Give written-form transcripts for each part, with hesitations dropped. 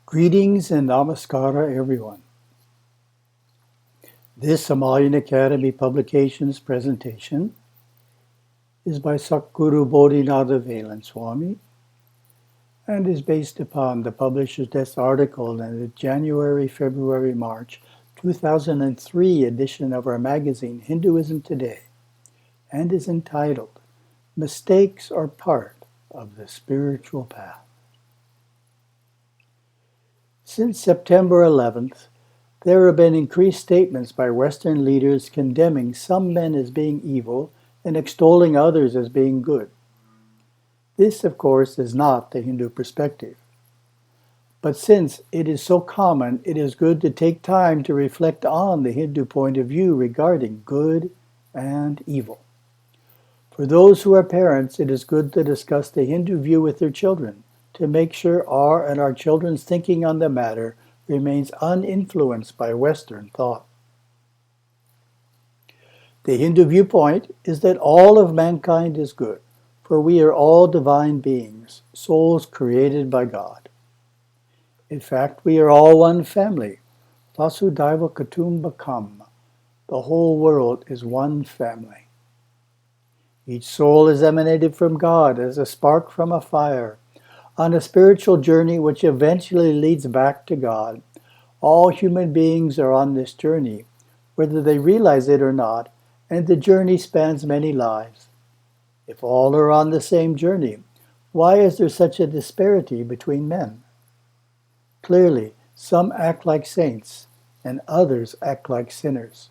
Greetings and namaskara, everyone. This Himalayan Academy Publications presentation is by Satguru Bodhinatha Velan Swami and is based upon the Publisher's Desk article in the January-February-March 2003 edition of our magazine Hinduism Today and is entitled Mistakes Are Part of the Spiritual Path. Since September 11th, there have been increased statements by Western leaders condemning some men as being evil and extolling others as being good. This, of course, is not the Hindu perspective. But since it is so common, it is good to take time to reflect on the Hindu point of view regarding good and evil. For those who are parents, it is good to discuss the Hindu view with their children to make sure our children's thinking on the matter remains uninfluenced by Western thought. The Hindu viewpoint is that all of mankind is good, for we are all divine beings, souls created by God. In fact, we are all one family, Vasudhaiva Kutumbakam. The whole world is one family. Each soul is emanated from God as a spark from a fire, on a spiritual journey which eventually leads back to God. All human beings are on this journey, whether they realize it or not, and the journey spans many lives. If all are on the same journey, why is there such a disparity between men? Clearly, some act like saints, and others act like sinners.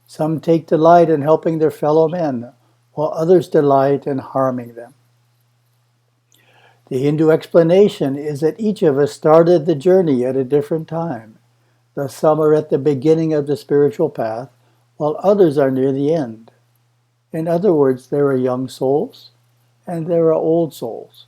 Some take delight in helping their fellow men, while others delight in harming them. The Hindu explanation is that each of us started the journey at a different time. Thus some are at the beginning of the spiritual path, while others are near the end. In other words, there are young souls, and there are old souls.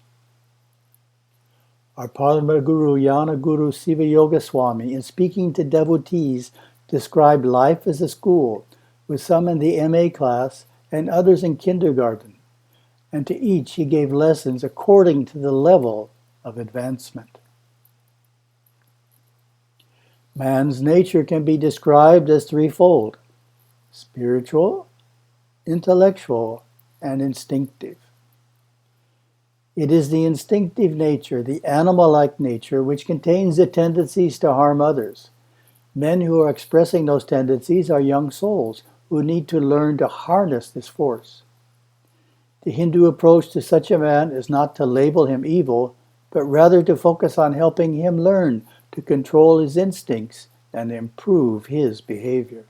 Our Parama Guru Yana Guru Siva Yoga Swami, in speaking to devotees, described life as a school, with some in the MA class and others in kindergarten. And to each he gave lessons according to the level of advancement. Man's nature can be described as threefold: spiritual, intellectual, and instinctive. It is the instinctive nature, the animal-like nature, which contains the tendencies to harm others. Men who are expressing those tendencies are young souls who need to learn to harness this force. The Hindu approach to such a man is not to label him evil, but rather to focus on helping him learn to control his instincts and improve his behavior.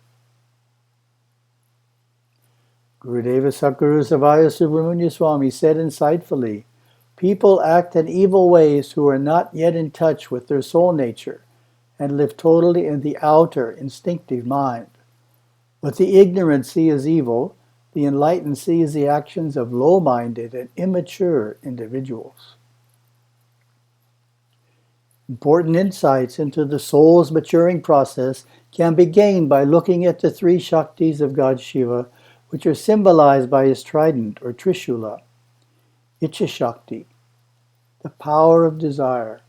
Gurudeva Satguru Savaya Subramanya Swami said insightfully, "People act in evil ways who are not yet in touch with their soul nature and live totally in the outer instinctive mind. What the ignorant see as evil, the enlightened see as the actions of low-minded and immature individuals." Important insights into the soul's maturing process can be gained by looking at the three Shaktis of God Shiva, which are symbolized by his trident or Trishula. Icha Shakti, the power of desire.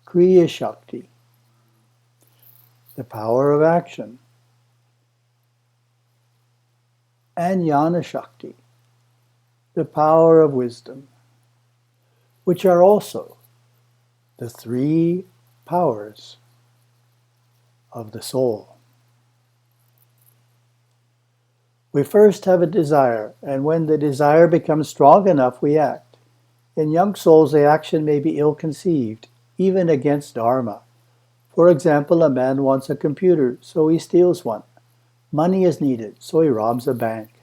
Kriya Shakti, the power of action. And Jnana Shakti, the power of wisdom, which are also the three powers of the soul. We first have a desire, and when the desire becomes strong enough, we act. In young souls, the action may be ill-conceived, even against Dharma. For example, a man wants a computer, so he steals one. Money is needed, so he robs a bank.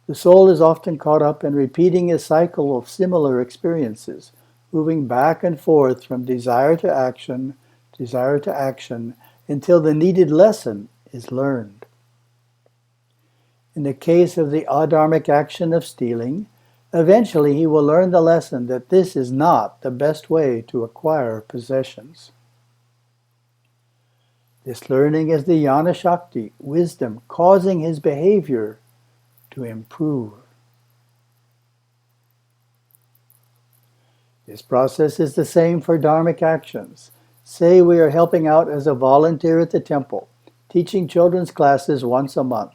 The soul is often caught up in repeating a cycle of similar experiences, moving back and forth from desire to action, until the needed lesson is learned. In the case of the adharmic action of stealing, eventually he will learn the lesson that this is not the best way to acquire possessions. This learning is the Jnana Shakti, wisdom, causing his behavior to improve. This process is the same for dharmic actions. Say we are helping out as a volunteer at the temple, teaching children's classes once a month.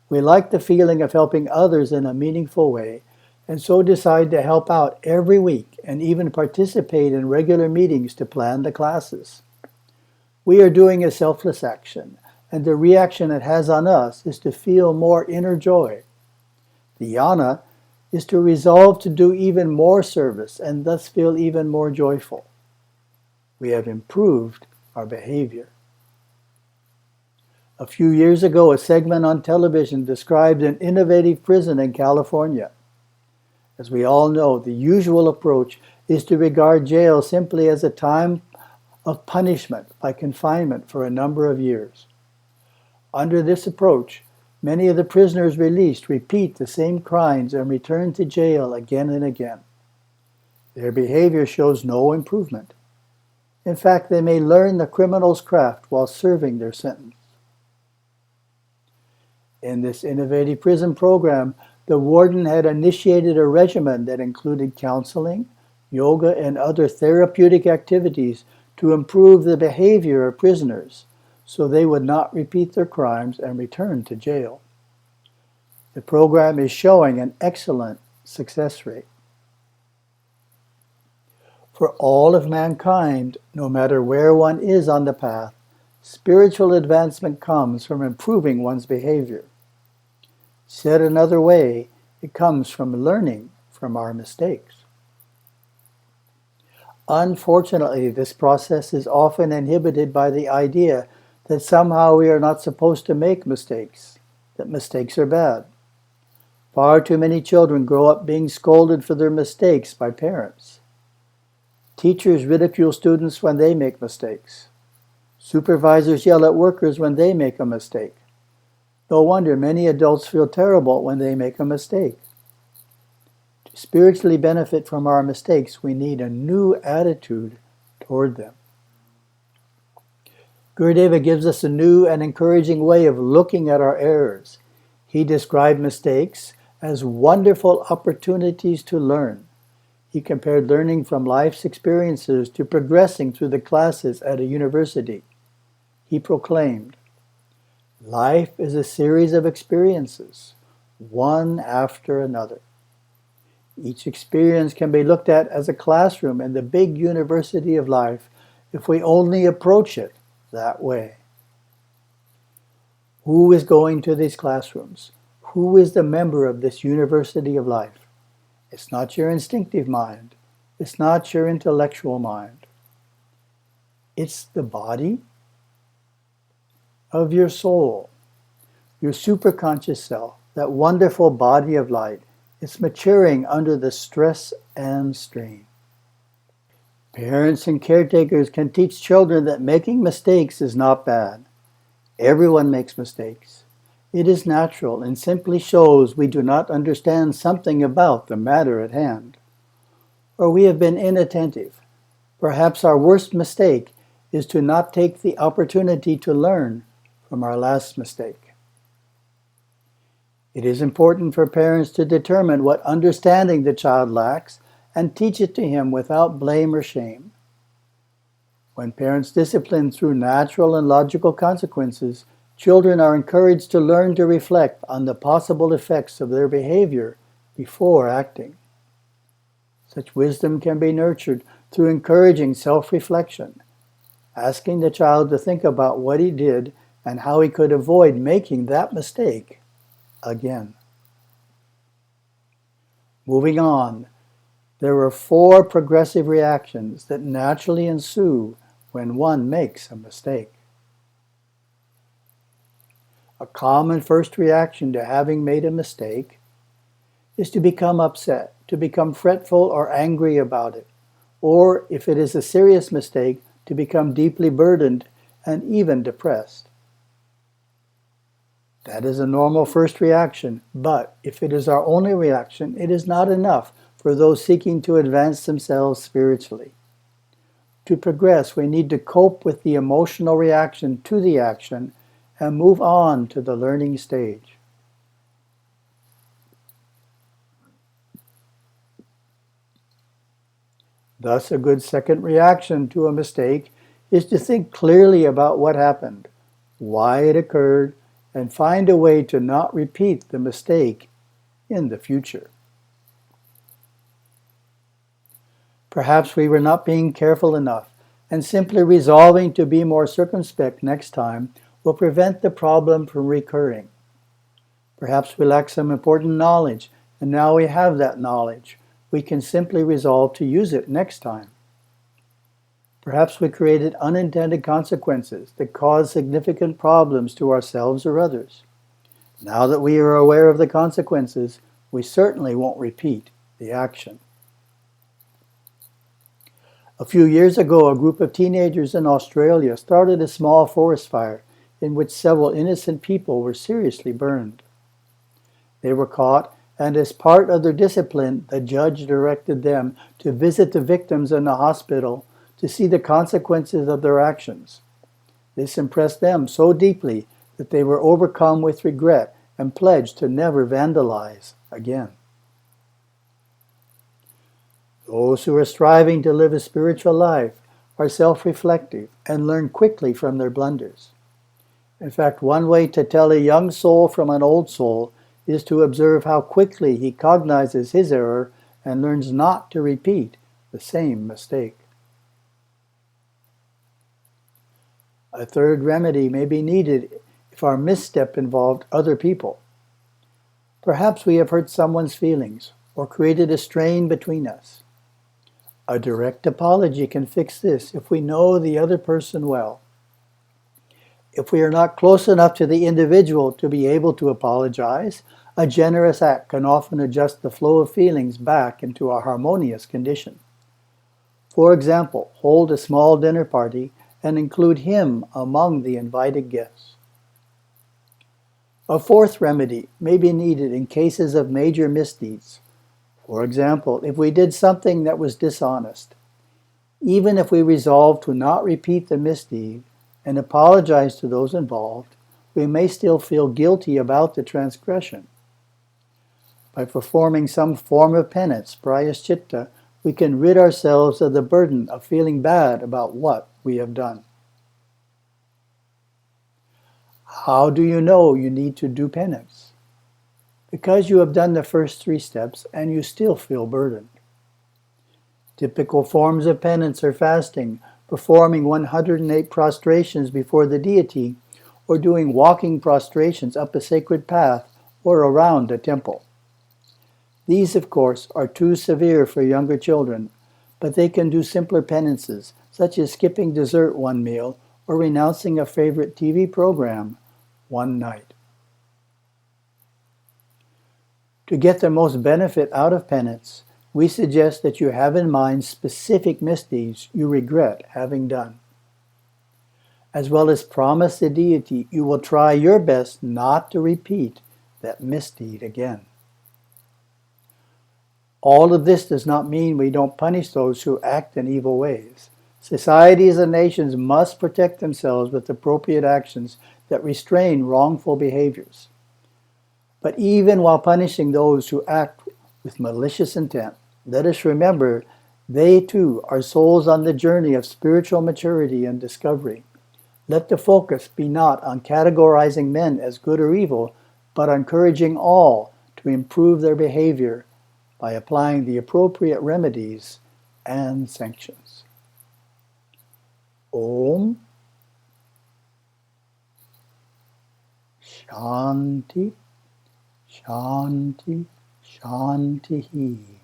We like the feeling of helping others in a meaningful way, and so decide to help out every week and even participate in regular meetings to plan the classes. We are doing a selfless action, and the reaction it has on us is to feel more inner joy. The jnana is to resolve to do even more service and thus feel even more joyful. We have improved our behavior. A few years ago, a segment on television described an innovative prison in California. As we all know, the usual approach is to regard jail simply as a time of punishment by confinement for a number of years. Under this approach, many of the prisoners released repeat the same crimes and return to jail again and again. Their behavior shows no improvement. In fact, they may learn the criminal's craft while serving their sentence. In this innovative prison program, the warden had initiated a regimen that included counseling, yoga, and other therapeutic activities to improve the behavior of prisoners so they would not repeat their crimes and return to jail. The program is showing an excellent success rate. For all of mankind, no matter where one is on the path, spiritual advancement comes from improving one's behavior. Said another way, it comes from learning from our mistakes. Unfortunately, this process is often inhibited by the idea that somehow we are not supposed to make mistakes, that mistakes are bad. Far too many children grow up being scolded for their mistakes by parents. Teachers ridicule students when they make mistakes. Supervisors yell at workers when they make a mistake. No wonder many adults feel terrible when they make a mistake. To spiritually benefit from our mistakes, we need a new attitude toward them. Gurudeva gives us a new and encouraging way of looking at our errors. He described mistakes as wonderful opportunities to learn. He compared learning from life's experiences to progressing through the classes at a university. He proclaimed, "Life is a series of experiences, one after another. Each experience can be looked at as a classroom in the big university of life if we only approach it that way." Who is going to these classrooms? Who is the member of this university of life? It's not your instinctive mind. It's not your intellectual mind. It's the body of your soul, your superconscious self, that wonderful body of light. It's maturing under the stress and strain. Parents and caretakers can teach children that making mistakes is not bad. Everyone makes mistakes. It is natural and simply shows we do not understand something about the matter at hand, or we have been inattentive. Perhaps our worst mistake is to not take the opportunity to learn from our last mistake. It is important for parents to determine what understanding the child lacks and teach it to him without blame or shame. When parents discipline through natural and logical consequences, children are encouraged to learn to reflect on the possible effects of their behavior before acting. Such wisdom can be nurtured through encouraging self-reflection, asking the child to think about what he did and how he could avoid making that mistake again. Moving on, there are 4 progressive reactions that naturally ensue when one makes a mistake. A common first reaction to having made a mistake is to become upset, to become fretful or angry about it, or if it is a serious mistake, to become deeply burdened and even depressed. That is a normal first reaction, but if it is our only reaction, it is not enough for those seeking to advance themselves spiritually. To progress, we need to cope with the emotional reaction to the action and move on to the learning stage. Thus, a good second reaction to a mistake is to think clearly about what happened, why it occurred, and find a way to not repeat the mistake in the future. Perhaps we were not being careful enough, and simply resolving to be more circumspect next time will prevent the problem from recurring. Perhaps we lack some important knowledge, and now we have that knowledge. We can simply resolve to use it next time. Perhaps we created unintended consequences that caused significant problems to ourselves or others. Now that we are aware of the consequences, we certainly won't repeat the action. A few years ago, a group of teenagers in Australia started a small forest fire in which several innocent people were seriously burned. They were caught, and as part of their discipline, the judge directed them to visit the victims in the hospital to see the consequences of their actions. This impressed them so deeply that they were overcome with regret and pledged to never vandalize again. Those who are striving to live a spiritual life are self-reflective and learn quickly from their blunders. In fact, one way to tell a young soul from an old soul is to observe how quickly he cognizes his error and learns not to repeat the same mistake. A third remedy may be needed if our misstep involved other people. Perhaps we have hurt someone's feelings or created a strain between us. A direct apology can fix this if we know the other person well. If we are not close enough to the individual to be able to apologize, a generous act can often adjust the flow of feelings back into a harmonious condition. For example, hold a small dinner party and include him among the invited guests. A fourth remedy may be needed in cases of major misdeeds. For example, if we did something that was dishonest, even if we resolve to not repeat the misdeed and apologize to those involved, we may still feel guilty about the transgression. By performing some form of penance, prayaschitta, we can rid ourselves of the burden of feeling bad about what we have done. How do you know you need to do penance? Because you have done the first 3 steps and you still feel burdened. Typical forms of penance are fasting, performing 108 prostrations before the deity, or doing walking prostrations up a sacred path or around a temple. These, of course, are too severe for younger children, but they can do simpler penances, such as skipping dessert one meal or renouncing a favorite TV program one night. To get the most benefit out of penance, we suggest that you have in mind specific misdeeds you regret having done, as well as promise the deity you will try your best not to repeat that misdeed again. All of this does not mean we don't punish those who act in evil ways. Societies and nations must protect themselves with appropriate actions that restrain wrongful behaviors. But even while punishing those who act with malicious intent, let us remember they too are souls on the journey of spiritual maturity and discovery. Let the focus be not on categorizing men as good or evil, but on encouraging all to improve their behavior by applying the appropriate remedies and sanctions. Om Shanti Shanti Shanti